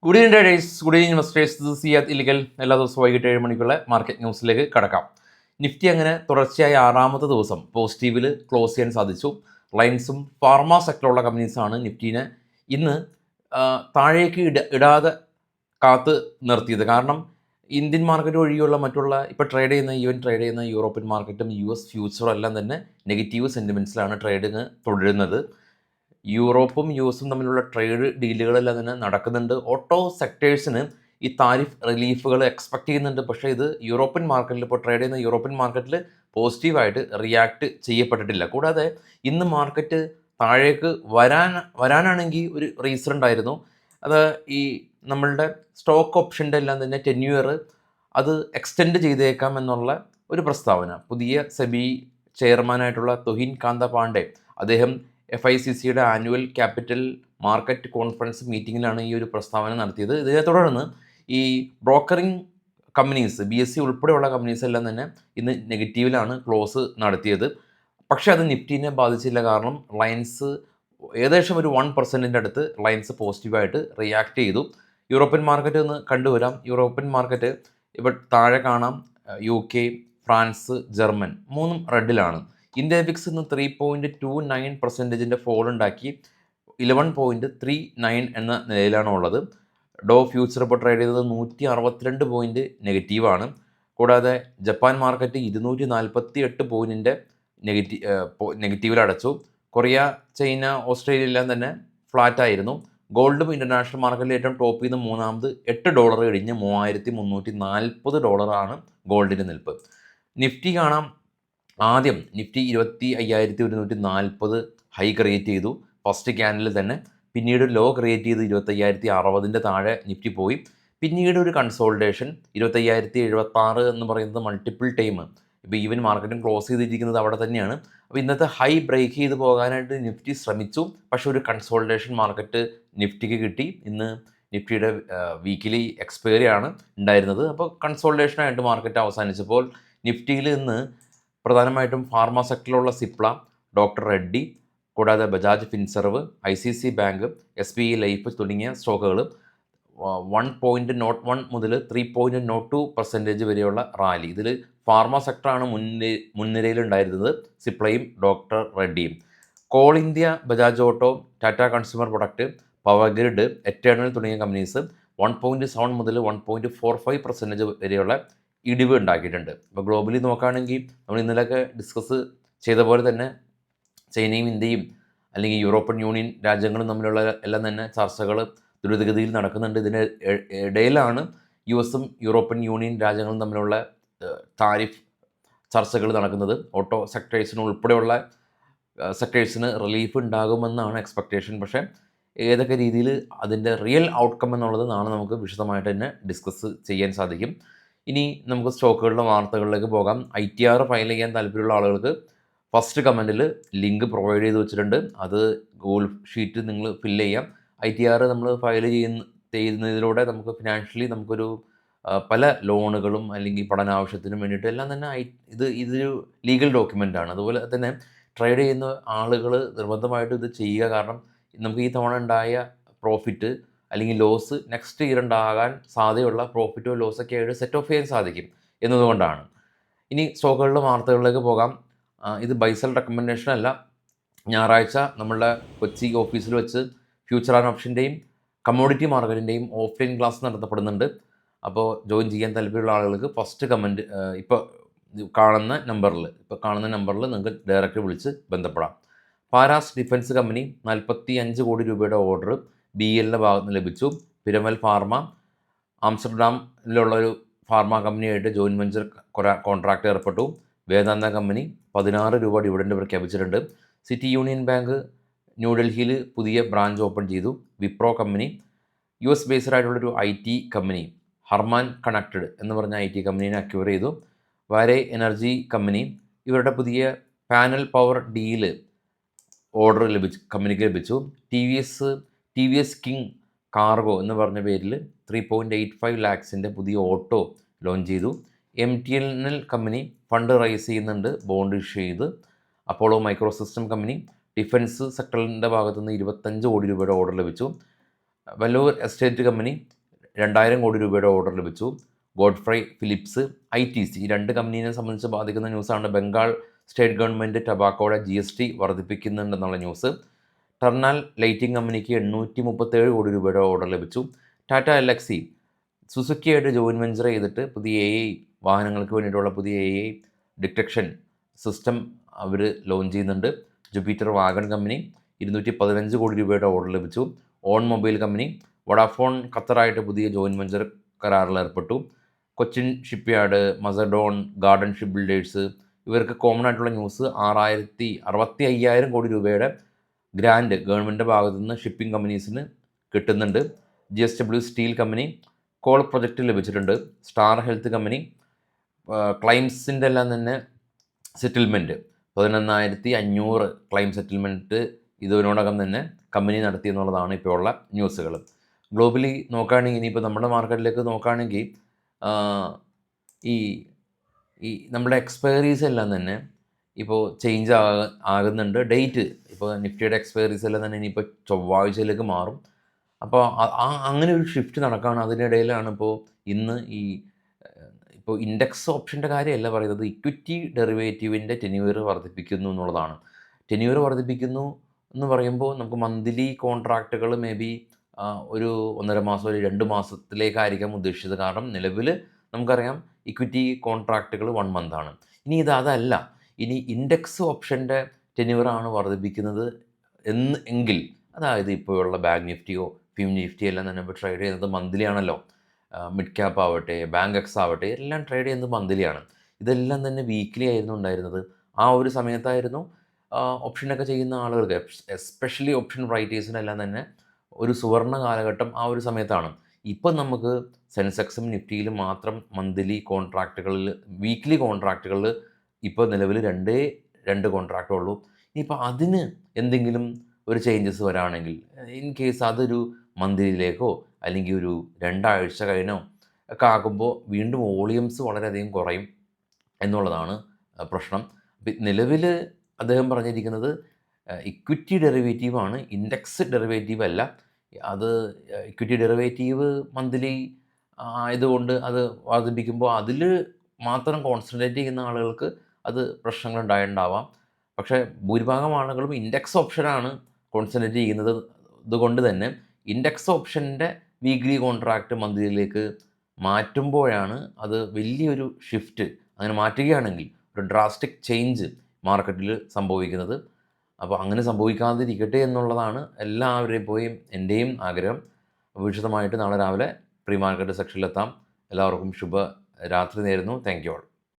Good evening traders, good evening investors. Siyad Illikkal. എല്ലാ ദിവസവും വൈകിട്ട് 7 മണിക്കുള്ള മാർക്കറ്റ് ന്യൂസിലേക്ക് കടക്കാം. നിഫ്റ്റി അങ്ങനെ തുടർച്ചയായ 6ാമത്തെ ദിവസം പോസിറ്റീവിൽ ക്ലോസ് ചെയ്യാൻ സാധിച്ചു. റിലയൻസും ഫാർമ സെക്ടറുള്ള കമ്പനീസാണ് നിഫ്റ്റീനെ ഇന്ന് താഴേക്ക് ഇടാതെ കാത്ത് നിർത്തിയത്. കാരണം ഇന്ത്യൻ മാർക്കറ്റ് ഒഴികെയുള്ള മറ്റുള്ള ഇപ്പോൾ ട്രേഡ് ചെയ്യുന്ന യൂറോപ്യൻ മാർക്കറ്റും US ഫ്യൂച്ചറും എല്ലാം തന്നെ നെഗറ്റീവ് സെൻറ്റിമെൻറ്റ്സിലാണ് ട്രേഡിങ് തുടരുന്നത്. യൂറോപ്പും US തമ്മിലുള്ള ട്രേഡ് ഡീലുകളെല്ലാം തന്നെ നടക്കുന്നുണ്ട്. ഓട്ടോ സെക്ടേഴ്സിന് ഈ താരിഫ് റിലീഫുകൾ എക്സ്പെക്റ്റ് ചെയ്യുന്നുണ്ട്. പക്ഷേ ഇത് യൂറോപ്യൻ മാർക്കറ്റിൽ ഇപ്പോൾ ട്രേഡ് ചെയ്യുന്ന യൂറോപ്യൻ മാർക്കറ്റിൽ പോസിറ്റീവായിട്ട് റിയാക്ട് ചെയ്യപ്പെട്ടിട്ടില്ല. കൂടാതെ ഇന്ന് മാർക്കറ്റ് താഴേക്ക് വരാനാണെങ്കിൽ ഒരു റീസൺ ഉണ്ടായിരുന്നു. അത് ഈ നമ്മളുടെ സ്റ്റോക്ക് ഓപ്ഷൻ്റെ എല്ലാം തന്നെ 10 ഇയർ അത് എക്സ്റ്റെൻഡ് ചെയ്തേക്കാം എന്നുള്ള ഒരു പ്രസ്താവന. പുതിയ സെബി ചെയർമാനായിട്ടുള്ള തുഹിൻ കാന്ത പാണ്ഡെ അദ്ദേഹം FICCയുടെ ആനുവൽ ക്യാപിറ്റൽ മാർക്കറ്റ് കോൺഫറൻസ് മീറ്റിങ്ങിലാണ് ഈ ഒരു പ്രസ്താവന നടത്തിയത്. ഇതിനെ തുടർന്ന് ഈ ബ്രോക്കറിംഗ് കമ്പനീസ് BSE ഉൾപ്പെടെയുള്ള കമ്പനീസ് എല്ലാം തന്നെ ഇന്ന് നെഗറ്റീവിലാണ് ക്ലോസ് നടത്തിയത്. പക്ഷേ അത് നിഫ്റ്റീനെ ബാധിച്ചില്ല. കാരണം റിലയൻസ് ഏകദേശം ഒരു 1% അടുത്ത് റിലയൻസ് പോസിറ്റീവായിട്ട് റിയാക്ട് ചെയ്തു. യൂറോപ്യൻ മാർക്കറ്റ് ഒന്ന് കണ്ടുവരാം. യൂറോപ്യൻ മാർക്കറ്റ് ഇപ്പോൾ താഴെ കാണാം. UK, ഫ്രാൻസ്, ജർമ്മൻ മൂന്നും റെഡിലാണ്. ഇന്ത്യ വിക്സ് ഇന്ന് 3.29% ഫോൾ ഉണ്ടാക്കി 11.39 എന്ന നിലയിലാണ് ഉള്ളത്. ഡോ ഫ്യൂച്ചർ ഇപ്പോൾ ട്രേഡ് ചെയ്തത് 162 പോയിൻറ്റ് നെഗറ്റീവാണ്. കൂടാതെ ജപ്പാൻ മാർക്കറ്റ് 248 പോയിൻറ്റിൻ്റെ നെഗറ്റീവിൽ അടച്ചു. കൊറിയ, ചൈന, ഓസ്ട്രേലിയ എല്ലാം തന്നെ ഫ്ലാറ്റായിരുന്നു. ഗോൾഡും ഇൻ്റർനാഷണൽ മാർക്കറ്റിൽ ഏറ്റവും ടോപ്പ് ചെയ്ത് മൂന്നാമത് $8 ഇടിഞ്ഞ് $3,340 ഗോൾഡിൻ്റെ നിൽപ്പ്. നിഫ്റ്റി കാണാം. ആദ്യം നിഫ്റ്റി 25,140 ഹൈ ക്രിയേറ്റ് ചെയ്തു ഫസ്റ്റ് ക്യാൻഡിൽ തന്നെ. പിന്നീട് ലോ ക്രിയേറ്റ് ചെയ്ത് 25,060 താഴെ നിഫ്റ്റി പോയി. പിന്നീട് ഒരു കൺസോൾട്ടേഷൻ 25,076 എന്ന് പറയുന്നത് മൾട്ടിപ്പിൾ ടൈം ഇപ്പോൾ ഈവൻ മാർക്കറ്റും ക്ലോസ് ചെയ്തിരിക്കുന്നത് അവിടെ തന്നെയാണ്. അപ്പോൾ ഇന്നത്തെ ഹൈ ബ്രേക്ക് ചെയ്ത് പോകാനായിട്ട് നിഫ്റ്റി ശ്രമിച്ചു. പക്ഷേ ഒരു കൺസോൾട്ടേഷൻ മാർക്കറ്റ് നിഫ്റ്റിക്ക് കിട്ടി. ഇന്ന് നിഫ്റ്റിയുടെ വീക്കിലി എക്സ്പയറി ആണ് ഉണ്ടായിരുന്നത്. അപ്പോൾ കൺസോൾട്ടേഷനായിട്ട് മാർക്കറ്റ് അവസാനിച്ചപ്പോൾ നിഫ്റ്റിയിൽ ഇന്ന് പ്രധാനമായിട്ടും ഫാർമ സെക്ടറിലുള്ള സിപ്ല, ഡോക്ടർ റെഡ്ഡി, കൂടാതെ Bajaj Finserv, ICC bank, SBI life തുടങ്ങിയ സ്റ്റോക്കുകൾ 1.01 മുതൽ 3.02% വരെയുള്ള റാലി. ഇതിൽ ഫാർമ സെക്ടറാണ് മുൻനിരയിലുണ്ടായിരുന്നത്, സിപ്ലയും ഡോക്ടർ റെഡ്ഡിയും. Coal India, Bajaj auto, Tata consumer product, power grid, Eternal തുടങ്ങിയ കമ്പനീസ് 1.7 മുതൽ 1.45% വരെയുള്ള ഇടിവ് ഉണ്ടാക്കിയിട്ടുണ്ട്. ഇപ്പോൾ ഗ്ലോബലി നോക്കുകയാണെങ്കിൽ നമ്മൾ ഇന്നലെയൊക്കെ ഡിസ്കസ് ചെയ്ത പോലെ തന്നെ ചൈനയും ഇന്ത്യയും അല്ലെങ്കിൽ യൂറോപ്യൻ യൂണിയൻ രാജ്യങ്ങളും തമ്മിലുള്ള എല്ലാം തന്നെ ചർച്ചകൾ ദ്രുതഗതിയിൽ നടക്കുന്നുണ്ട്. ഇതിന് ഇടയിലാണ് US യൂറോപ്യൻ യൂണിയൻ രാജ്യങ്ങളും തമ്മിലുള്ള താരിഫ് ചർച്ചകൾ നടക്കുന്നത്. ഓട്ടോ സെക്ടേഴ്സിന് ഉൾപ്പെടെയുള്ള സെക്ടേഴ്സിന് റിലീഫ് ഉണ്ടാകുമെന്നാണ് എക്സ്പെക്റ്റേഷൻ. പക്ഷേ ഏതൊക്കെ രീതിയിൽ അതിൻ്റെ റിയൽ ഔട്ട്കം എന്നുള്ളത് നാളെ നമുക്ക് വിശദമായിട്ട് തന്നെ ഡിസ്കസ് ചെയ്യാൻ സാധിക്കും. ഇനി നമുക്ക് സ്റ്റോക്കുകളുടെ വാർത്തകളിലേക്ക് പോകാം. ITR ഫയൽ ചെയ്യാൻ താല്പര്യമുള്ള ആളുകൾക്ക് ഫസ്റ്റ് കമൻറ്റിൽ ലിങ്ക് പ്രൊവൈഡ് ചെയ്ത് വെച്ചിട്ടുണ്ട്. അത് ഗൂഗിൾ ഷീറ്റ് നിങ്ങൾ ഫില്ല് ചെയ്യാം. ITR നമ്മൾ ഫയൽ ചെയ്യുന്നതിലൂടെ നമുക്ക് ഫിനാൻഷ്യലി നമുക്കൊരു പല ലോണുകളും അല്ലെങ്കിൽ പഠനാവശ്യത്തിനും വേണ്ടിയിട്ട് എല്ലാം തന്നെ ഇതൊരു ലീഗൽ ഡോക്യുമെൻ്റാണ്. അതുപോലെ തന്നെ ട്രേഡ് ചെയ്യുന്ന ആളുകൾ നിർബന്ധമായിട്ടും ഇത് ചെയ്യുക. കാരണം നമുക്ക് ഈ തവണ ഉണ്ടായ പ്രോഫിറ്റ് അല്ലെങ്കിൽ ലോസ് നെക്സ്റ്റ് ഇയർ ഉണ്ടാകാൻ സാധ്യതയുള്ള പ്രോഫിറ്റോ ലോസൊക്കെ ആയിട്ട് സെറ്റ് ഓഫ് ചെയ്യാൻ സാധിക്കും എന്നതുകൊണ്ടാണ്. ഇനി സ്റ്റോക്കുകളുടെ വാർത്തകളിലേക്ക് പോകാം. ഇത് ബൈസൽ റെക്കമെൻഡേഷൻ അല്ല. ഞായറാഴ്ച നമ്മളുടെ കൊച്ചി ഓഫീസിൽ വെച്ച് ഫ്യൂച്ചർ ആൻഡ് ഓപ്ഷൻ്റെയും കമ്മോഡിറ്റി മാർക്കറ്റിൻ്റെയും ഓഫ്ലൈൻ ക്ലാസ് നടത്തപ്പെടുന്നുണ്ട്. അപ്പോൾ ജോയിൻ ചെയ്യാൻ താല്പര്യമുള്ള ആളുകൾക്ക് ഫസ്റ്റ് കമൻറ്റ് ഇപ്പോൾ കാണുന്ന നമ്പറിൽ നിങ്ങൾക്ക് ഡയറക്റ്റ് വിളിച്ച് ബന്ധപ്പെടാം. പാരാസ് ഡിഫൻസ് കമ്പനി 45 കോടി രൂപയുടെ ഓർഡർ BLൻ്റെ ഭാഗത്ത് നിന്ന് ലഭിച്ചു. പിരമൽ ഫാർമ ആംസ്റ്റർഡാമിലുള്ളൊരു ഫാർമ കമ്പനിയായിട്ട് ജോയിൻറ്റ് വെഞ്ചർ കോൺട്രാക്റ്റ് ഏർപ്പെട്ടു. വേദാന്ത കമ്പനി 16 രൂപ ഡിവിഡൻഡ് പ്രഖ്യാപിച്ചിട്ടുണ്ട്. സിറ്റി യൂണിയൻ ബാങ്ക് ന്യൂഡൽഹിയിൽ പുതിയ ബ്രാഞ്ച് ഓപ്പൺ ചെയ്തു. വിപ്രോ കമ്പനി US ബേസ്ഡ് ആയിട്ടുള്ളൊരു IT കമ്പനി ഹർമാൻ കണക്റ്റഡ് എന്ന് പറഞ്ഞ IT കമ്പനീനെ അക്വയർ ചെയ്തു. വാരെ എനർജി കമ്പനി ഇവരുടെ പുതിയ പാനൽ പവർ ഡീല് ഓർഡർ കമ്പനിക്ക് ലഭിച്ചു. TVS കിങ് കാർഗോ എന്ന് പറഞ്ഞ പേരിൽ 3.85 lakhs പുതിയ ഓട്ടോ ലോഞ്ച് ചെയ്തു. MTNL കമ്പനി ഫണ്ട് റൈസ് ചെയ്യുന്നുണ്ട്, ബോണ്ട് ഇഷ്യൂ ചെയ്ത്. അപ്പോളോ മൈക്രോ സിസ്റ്റം കമ്പനി ഡിഫൻസ് സെക്ടറിൻ്റെ ഭാഗത്തുനിന്ന് 25 കോടി രൂപയുടെ ഓർഡർ ലഭിച്ചു. വെല്ലൂർ എസ്റ്റേറ്റ് കമ്പനി 2000 കോടി രൂപയുടെ ഓർഡർ ലഭിച്ചു. ഗോഡ്ഫ്രൈ ഫിലിപ്സ്, ITC ഈ 2 കമ്പനീനെ സംബന്ധിച്ച് ബാധിക്കുന്ന ന്യൂസാണ്. ബംഗാൾ സ്റ്റേറ്റ് ഗവൺമെൻറ് ടബാക്കോയുടെ GST വർദ്ധിപ്പിക്കുന്നുണ്ടെന്നുള്ള ന്യൂസ്. ടർണൽ ലൈറ്റിംഗ് കമ്പനിക്ക് 837 കോടി രൂപയുടെ ഓർഡർ ലഭിച്ചു. ടാറ്റ LXE സുസുക്കിയായിട്ട് ജോയിൻറ്റ് വെഞ്ചർ ചെയ്തിട്ട് പുതിയ AI വാഹനങ്ങൾക്ക് വേണ്ടിയിട്ടുള്ള പുതിയ AI ഡിറ്റക്ഷൻ സിസ്റ്റം അവർ ലോഞ്ച് ചെയ്യുന്നുണ്ട്. ജുപ്പിറ്റർ വാഗൺ കമ്പനി 215 കോടി രൂപയുടെ ഓർഡർ ലഭിച്ചു. ഓൺ മൊബൈൽ കമ്പനി വോഡാഫോൺ ഖത്തറായിട്ട് പുതിയ ജോയിൻറ്റ് വെഞ്ചർ കരാറിൽ ഏർപ്പെട്ടു. Cochin shipyard, Mazagon, garden ship builders ഇവർക്ക് കോമൺ ആയിട്ടുള്ള ന്യൂസ് 65,000 കോടി രൂപയുടെ ഗ്രാൻഡ് ഗവൺമെൻറ്റിൻ്റെ ഭാഗത്തു നിന്ന് ഷിപ്പിംഗ് കമ്പനീസിന് കിട്ടുന്നുണ്ട്. GSW steel company call project ലഭിച്ചിട്ടുണ്ട്. സ്റ്റാർ ഹെൽത്ത് കമ്പനി ക്ലൈംസിൻ്റെ എല്ലാം തന്നെ സെറ്റിൽമെൻറ്റ് 11,500 ക്ലൈം സെറ്റിൽമെൻറ്റ് ഇതിനോടകം തന്നെ കമ്പനി നടത്തി എന്നുള്ളതാണ് ഇപ്പോൾ ഉള്ള ന്യൂസുകൾ. ഗ്ലോബലി നോക്കുകയാണെങ്കിൽ ഇനിയിപ്പോൾ നമ്മുടെ മാർക്കറ്റിലേക്ക് നോക്കുകയാണെങ്കിൽ ഈ ഈ നമ്മുടെ എക്സ്പയറീസ് എല്ലാം തന്നെ ഇപ്പോൾ ചേഞ്ച് ആകുന്നുണ്ട്. ഡേറ്റ് ഇപ്പോൾ നിഫ്റ്റിയുടെ എക്സ്പയറീസ് എല്ലാം തന്നെ ഇനിയിപ്പോൾ ചൊവ്വാഴ്ചയിലേക്ക് മാറും. അപ്പോൾ അങ്ങനെ ഒരു ഷിഫ്റ്റ് നടക്കുകയാണ്. അതിനിടയിലാണ് ഇപ്പോൾ ഇന്ന് ഇപ്പോൾ ഇൻഡെക്സ് ഓപ്ഷൻ്റെ കാര്യമല്ല പറയുന്നത്, ഇക്വിറ്റി ഡെറിവേറ്റീവിൻ്റെ ടെന്യൂർ വർദ്ധിപ്പിക്കുന്നു എന്നുള്ളതാണ്. ടെന്യൂർ വർദ്ധിപ്പിക്കുന്നു എന്ന് പറയുമ്പോൾ നമുക്ക് മന്ത്ലി കോൺട്രാക്റ്റുകൾ മേ ബി ഒരു 1.5 മാസം ഒരു 2 മാസത്തിലേക്കായിരിക്കാം ഉദ്ദേശിച്ചത്. കാരണം നിലവിൽ നമുക്കറിയാം ഇക്വിറ്റി കോൺട്രാക്റ്റുകൾ 1 മന്താണ്. ഇനി അതല്ല, ഇനി ഇൻഡെക്സ് ഓപ്ഷൻ്റെ ടെന്യൂറാണ് വർദ്ധിപ്പിക്കുന്നത് എങ്കിൽ, അതായത് ഇപ്പോഴുള്ള ബാങ്ക് നിഫ്റ്റിയോ ഫിം നിഫ്റ്റിയോ എല്ലാം തന്നെ ഇപ്പോൾ ട്രേഡ് ചെയ്യുന്നത് മന്ത്ലി ആണല്ലോ. മിഡ് ക്യാപ്പ് ആവട്ടെ, ബാങ്ക് എക്സ് ആവട്ടെ, എല്ലാം ട്രേഡ് ചെയ്യുന്നത് മന്ത്ലിയാണ്. ഇതെല്ലാം തന്നെ വീക്ക്ലി ആയിരുന്നു ഉണ്ടായിരുന്നത്. ആ ഒരു സമയത്തായിരുന്നു ഓപ്ഷനൊക്കെ ചെയ്യുന്ന ആളുകൾക്ക്, എസ്പെഷ്യലി ഓപ്ഷൻ റൈറ്റേഴ്സിനെല്ലാം തന്നെ ഒരു സുവർണ്ണ കാലഘട്ടം ആ ഒരു സമയത്താണ്. ഇപ്പം നമുക്ക് സെൻസെക്സും നിഫ്റ്റിയിലും മാത്രം മന്ത്ലി കോൺട്രാക്റ്റുകളിൽ, വീക്ക്ലി കോൺട്രാക്റ്റുകളിൽ ഇപ്പോൾ നിലവിൽ 2 കോൺട്രാക്റ്റേ ഉള്ളൂ. ഇനിയിപ്പോൾ അതിന് എന്തെങ്കിലും ഒരു ചേഞ്ചസ് വരാണെങ്കിൽ, ഇൻ കേസ് അതൊരു മന്ത്ലിയിലേക്കോ അല്ലെങ്കിൽ ഒരു 2 ആഴ്ച കഴിഞ്ഞോ ഒക്കെ ആകുമ്പോൾ വീണ്ടും വോളിയംസ് വളരെയധികം കുറയും എന്നുള്ളതാണ് പ്രശ്നം. നിലവിൽ അദ്ദേഹം പറഞ്ഞിരിക്കുന്നത് ഇക്വിറ്റി ഡെറിവേറ്റീവാണ്, ഇൻഡെക്സ് ഡെറിവേറ്റീവ് അല്ല. അത് ഇക്വിറ്റി ഡെറിവേറ്റീവ് മന്ത്ലി ആയതുകൊണ്ട് അത് വർദ്ധിപ്പിക്കുമ്പോൾ അതിൽ മാത്രം കോൺസെൻട്രേറ്റ് ചെയ്യുന്ന ആളുകൾക്ക് അത് പ്രശ്നങ്ങളുണ്ടാവാം. പക്ഷേ ഭൂരിഭാഗം ആളുകളും ഇൻഡെക്സ് ഓപ്ഷനാണ് കോൺസെൻട്രേറ്റ് ചെയ്യുന്നത്. അതുകൊണ്ട് തന്നെ ഇൻഡെക്സ് ഓപ്ഷൻ്റെ വീക്ക്ലി കോൺട്രാക്റ്റ് മന്ത്ലിയിലേക്ക് മാറ്റുമ്പോഴാണ് അത് വലിയൊരു ഷിഫ്റ്റ്, അങ്ങനെ മാറ്റുകയാണെങ്കിൽ ഒരു ഡ്രാസ്റ്റിക് ചേഞ്ച് മാർക്കറ്റിൽ സംഭവിക്കുന്നത്. അപ്പോൾ അങ്ങനെ സംഭവിക്കാതിരിക്കട്ടെ എന്നുള്ളതാണ് എല്ലാവരെയും എൻ്റെയും ആഗ്രഹം. വിശദമായിട്ട് നാളെ രാവിലെ പ്രീ മാർക്കറ്റ് സെക്ഷനിലെത്താം. എല്ലാവർക്കും ശുഭരാത്രി നേരുന്നു. Thank you all.